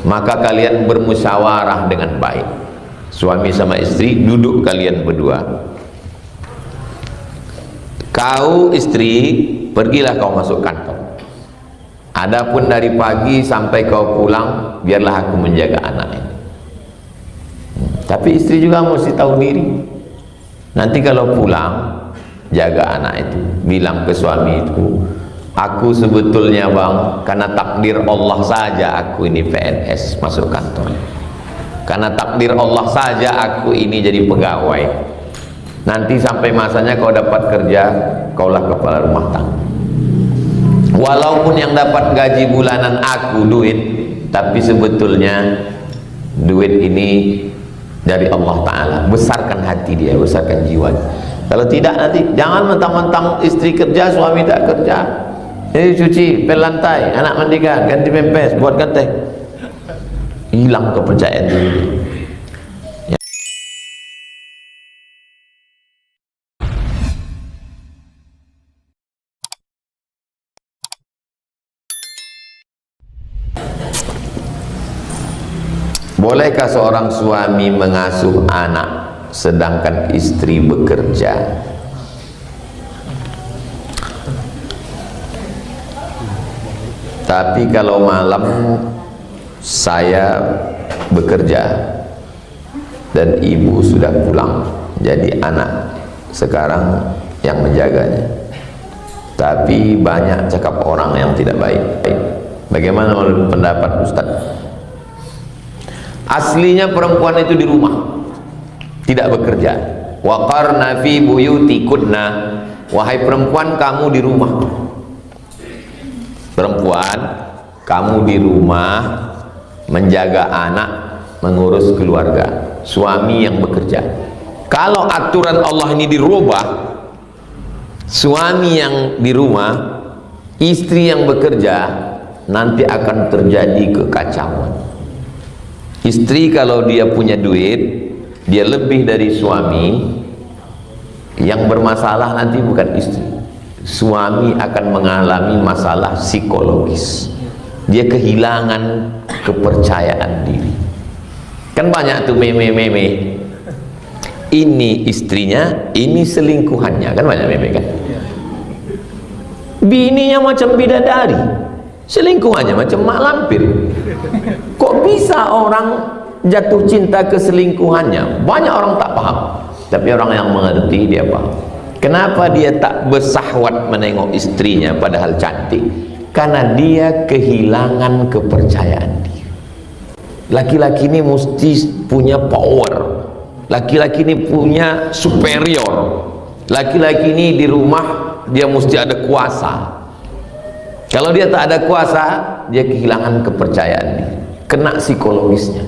maka kalian bermusyawarah dengan baik. Suami sama istri duduk kalian berdua. Kau istri, pergilah kau masuk kantor. Adapun dari pagi sampai kau pulang, biarlah aku menjaga anak ini. Tapi istri juga mesti tahu diri. Nanti kalau pulang, jaga anak itu. Bilang ke suami itu, aku sebetulnya bang, karena takdir Allah saja aku ini PNS masuk kantor. Karena takdir Allah saja aku ini jadi pegawai. Nanti sampai masanya kau dapat kerja, kaulah kepala rumah tangga. Walaupun yang dapat gaji bulanan aku duit, tapi sebetulnya duit ini dari Allah Ta'ala. Besarkan hati dia, besarkan jiwa. Kalau tidak nanti jangan mentang-mentang istri kerja, suami tak kerja. Cuci, pel lantai, anak mandikan, ganti pempes, buatkan teh. Hilang kepercayaan diri. Bolehkah seorang suami mengasuh anak sedangkan istri bekerja? Tapi kalau malam saya bekerja dan ibu sudah pulang, jadi anak sekarang yang menjaganya. Tapi banyak cakap orang yang tidak baik. Bagaimana menurut pendapat Ustaz? Aslinya perempuan itu di rumah, tidak bekerja. Waqarna fi buyutikunna, wahai perempuan kamu di rumah. Perempuan, kamu di rumah menjaga anak, mengurus keluarga. Suami yang bekerja. Kalau aturan Allah ini dirubah, suami yang di rumah, istri yang bekerja, nanti akan terjadi kekacauan. Istri kalau dia punya duit, dia lebih dari suami, yang bermasalah nanti bukan istri. Suami akan mengalami masalah psikologis. Dia kehilangan kepercayaan diri. Kan banyak tuh meme-meme. Ini istrinya, ini selingkuhannya, kan banyak meme kan. Bininya macam bidadari, selingkuhannya macam mak lampir. Kok bisa orang jatuh cinta ke selingkuhannya? Banyak orang tak paham, tapi orang yang mengerti dia paham. Kenapa dia tak bersahwat menengok istrinya padahal cantik? Karena dia kehilangan kepercayaan diri. Laki-laki ini mesti punya power. Laki-laki ini punya superior. Laki-laki ini di rumah dia mesti ada kuasa. Kalau dia tak ada kuasa, dia kehilangan kepercayaan diri, kena psikologisnya.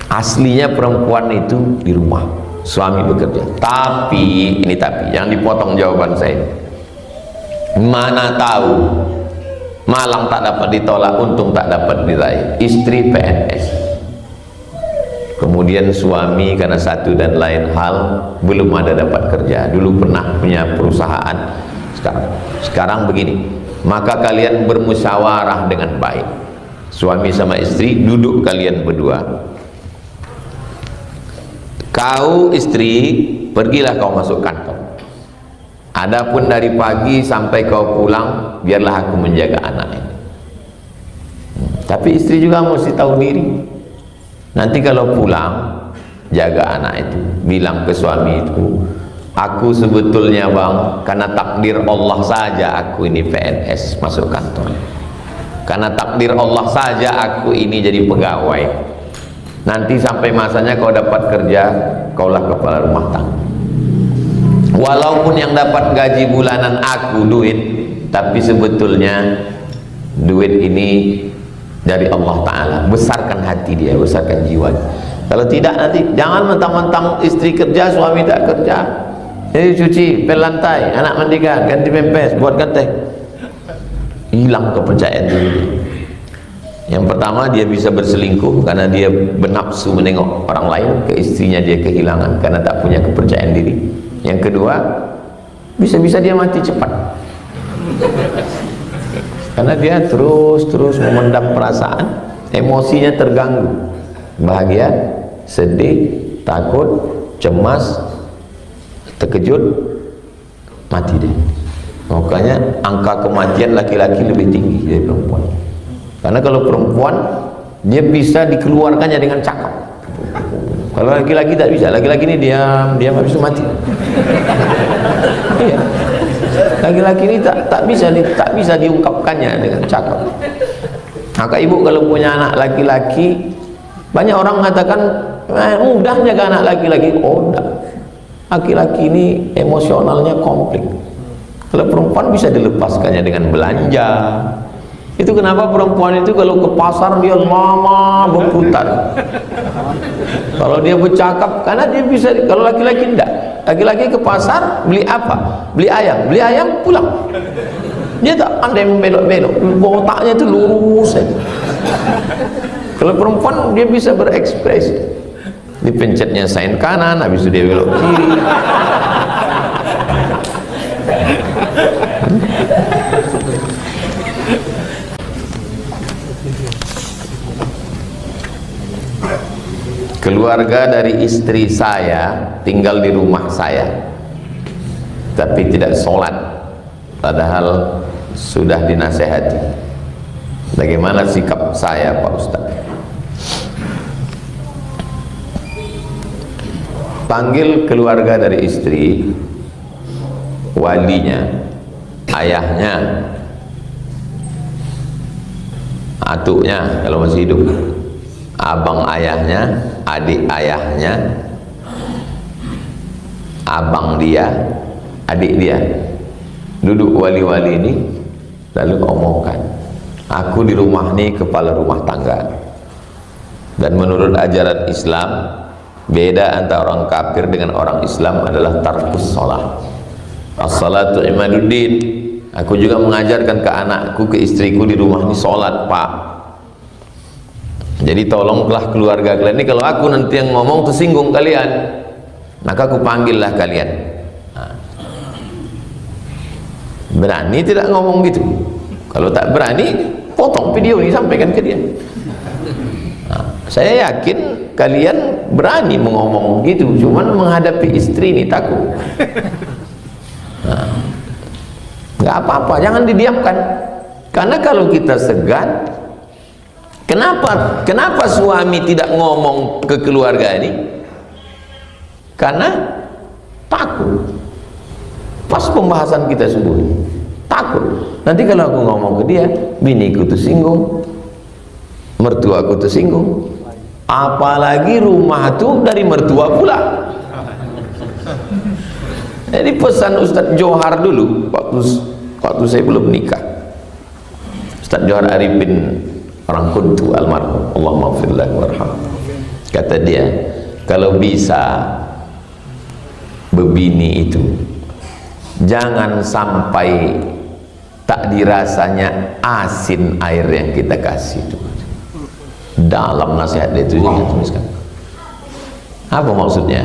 Aslinya perempuan itu di rumah, suami bekerja. Tapi, ini tapi, yang dipotong jawaban saya. Mana tahu, malang tak dapat ditolak, untung tak dapat diraih. Istri PNS. Kemudian suami karena satu dan lain hal belum ada dapat kerja. Dulu pernah punya perusahaan, sekarang begini. Maka kalian bermusyawarah dengan baik. Suami sama istri duduk kalian berdua. Kau istri, pergilah kau masuk kantor. Adapun dari pagi sampai kau pulang, biarlah aku menjaga anak ini. Tapi istri juga mesti tahu diri. Nanti kalau pulang, jaga anak itu. Bilang ke suami itu, aku sebetulnya bang, karena takdir Allah saja aku ini PNS masuk kantor. Karena takdir Allah saja aku ini jadi pegawai. Nanti sampai masanya kau dapat kerja, kaulah kepala rumah tangga. Walaupun yang dapat gaji bulanan aku duit, tapi sebetulnya duit ini dari Allah Ta'ala. Besarkan hati dia, besarkan jiwa. Kalau tidak nanti jangan mentang-mentang istri kerja, suami tak kerja. Cuci, pel lantai, anak mandikan, ganti pempes, buatkan teh. Hilang kepercayaan diri. Yang pertama, dia bisa berselingkuh karena dia bernafsu menengok orang lain. Ke istrinya dia kehilangan karena tak punya kepercayaan diri. Yang kedua, bisa-bisa dia mati cepat. karena dia terus memendam perasaan, emosinya terganggu, bahagia, sedih, takut, cemas, terkejut, mati dia. Makanya angka kematian laki-laki lebih tinggi dari perempuan, karena kalau perempuan dia bisa dikeluarkannya dengan cakap. Kalau laki-laki tak bisa, laki-laki ini diam habis itu mati. Iya, laki-laki ini tak bisa diungkapkannya dengan cakap. Maka ibu kalau punya anak laki-laki, banyak orang mengatakan mudah jaga anak laki-laki. Oh enggak, laki-laki ini emosionalnya komplit. Kalau perempuan bisa dilepaskannya dengan belanja. Itu kenapa perempuan itu kalau ke pasar dia lama berputar. Kalau dia bercakap, karena dia bisa. Kalau laki-laki enggak, laki-laki ke pasar beli apa? Beli ayam pulang. Dia tak pandai membelok-belok, otaknya itu lurus saja. Kalau perempuan dia bisa berekspresi, dipencetnya sein kanan, habis itu dia belok kiri. Keluarga dari istri saya tinggal di rumah saya, tapi tidak sholat, padahal sudah dinasehati. Bagaimana sikap saya, Pak Ustaz? Panggil keluarga dari istri, walinya, ayahnya, atuknya kalau masih hidup, abang ayahnya, adik ayahnya, abang dia, adik dia, duduk wali-wali ini, lalu omongkan, aku di rumah ini kepala rumah tangga, dan menurut ajaran Islam, beda antara orang kafir dengan orang Islam adalah tarkus sholat. As-salatu imaduddin. Aku juga mengajarkan ke anakku, ke istriku di rumah ini sholat, Pak. Jadi tolonglah keluarga kalian ini, kalau aku nanti yang ngomong tersinggung kalian, maka aku panggillah kalian. Berani tidak ngomong gitu? Kalau tak berani, potong video ini, sampaikan ke dia. Saya yakin kalian berani mengomong gitu, cuman menghadapi istri ini takut. Nggak apa-apa, jangan didiamkan. Karena kalau kita segan, kenapa suami tidak ngomong ke keluarga ini? Karena takut. Pas pembahasan kita sebut, takut. Nanti kalau aku ngomong ke dia, biniku tersinggung, mertuaku tersinggung, apalagi rumah itu dari mertua pula. Jadi pesan Ustadz Johar dulu waktu saya belum nikah, Ustadz Johar Arifin orang Kuntu almarhum, Allahumma maghfirlah warham, kata dia, kalau bisa bebini itu jangan sampai tak dirasanya asin air yang kita kasih itu. Dalam nasihat dia itu dia tuliskan. Apa maksudnya?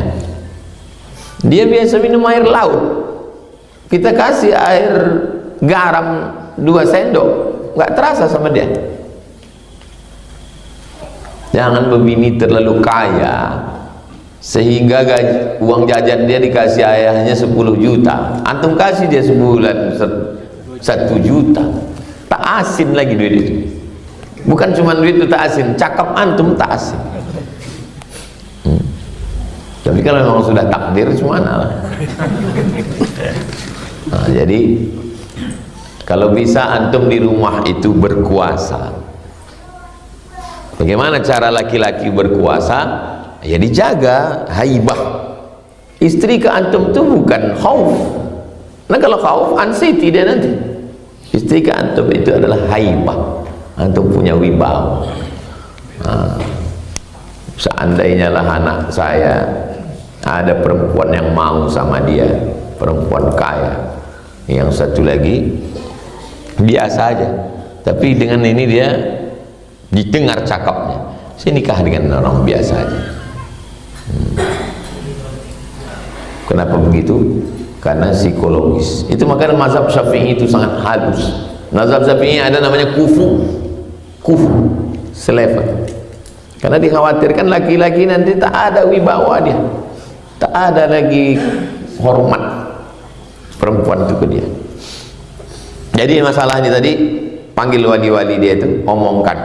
Dia biasa minum air laut, kita kasih air garam 2 sendok, nggak terasa sama dia. Jangan bebini terlalu kaya sehingga uang jajan dia dikasih ayahnya 10 juta, antum kasih dia sebulan 1 juta, tak asin lagi duit itu. Bukan cuma duit itu tak asin, cakap antum tak asin. Tapi kalau memang sudah takdir, gimana lah. Nah, jadi kalau bisa antum di rumah itu berkuasa. Bagaimana cara laki-laki berkuasa? Ya dijaga haibah. Istri ke antum itu bukan khauf. Nah kalau khauf, anxiety dia nanti. Istri ke antum itu adalah haibah. Antum punya wibawa. Nah, seandainya lah anak saya ada perempuan yang mau sama dia, perempuan kaya, yang satu lagi biasa aja, tapi dengan ini dia didengar cakapnya, saya nikah dengan orang biasa aja. Kenapa begitu? Karena psikologis. Itu makanya mazhab Syafi'i itu sangat halus. Mazhab Syafi'i ada namanya kufu, selevel. Karena dikhawatirkan laki-laki nanti tak ada wibawa dia, tak ada lagi hormat perempuan itu ke dia. Jadi masalah ini tadi, panggil wali-wali dia itu, omongkan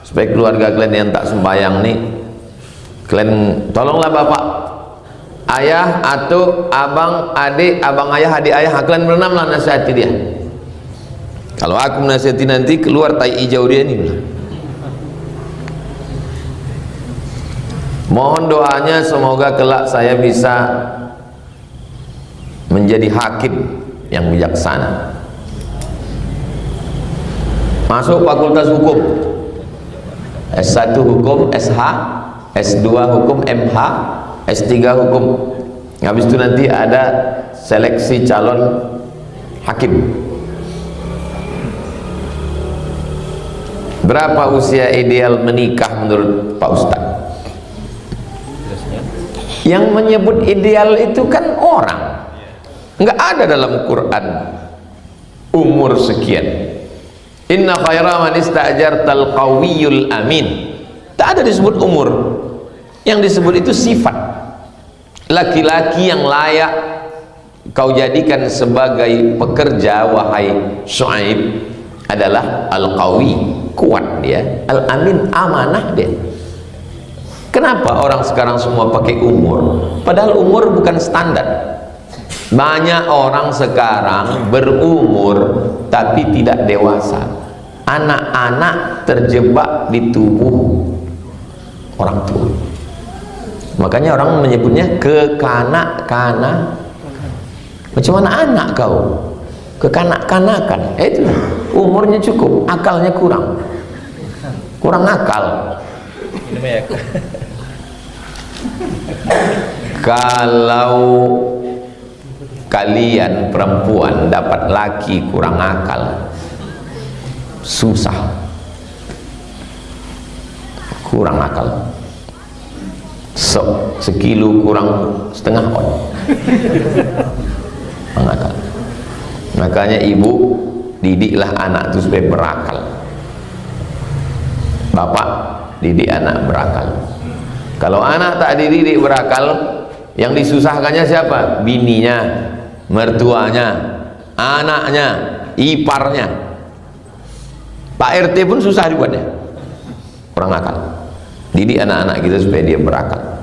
supaya keluarga kalian yang tak sembahyang nih, kalian tolonglah bapak, ayah, atuk, abang, adik, abang ayah, adik ayah, kalian berenamlah nasihati dia. Kalau aku menasihati nanti keluar tai hijau dia nih. Mohon doanya semoga kelak saya bisa menjadi hakim yang bijaksana. Masuk fakultas hukum, S1 hukum, SH, S2 hukum, MH, S3 hukum. Habis itu nanti ada seleksi calon hakim. Berapa usia ideal menikah menurut Pak Ustadz? Yang menyebut ideal itu kan orang, nggak ada dalam Quran umur sekian. Inna khaira man ista'jartal qawiyul amin. Tak ada disebut umur, yang disebut itu sifat. Laki-laki yang layak kau jadikan sebagai pekerja, wahai Syuaib, adalah al-qawi, kuat dia, al-amin, amanah dia. Kenapa orang sekarang semua pakai umur? Padahal umur bukan standar. Banyak orang sekarang berumur tapi tidak dewasa. Anak-anak terjebak di tubuh orang tua. Makanya orang menyebutnya kekanak-kanak. Macam mana anak kau? Kekanak-kanakan. Itu umurnya cukup, akalnya kurang. Kurang akal. Kalau kalian perempuan dapat laki kurang akal, susah. Kurang akal, sekilo kurang setengah on. Akal. Makanya ibu didiklah anak itu supaya berakal. Bapak didik anak berakal. Kalau anak tak dididik berakal, yang disusahkannya siapa? Bininya, mertuanya, anaknya, iparnya. Pak RT pun susah dibuatnya. Kurang akal. Didik anak-anak kita supaya dia berakal.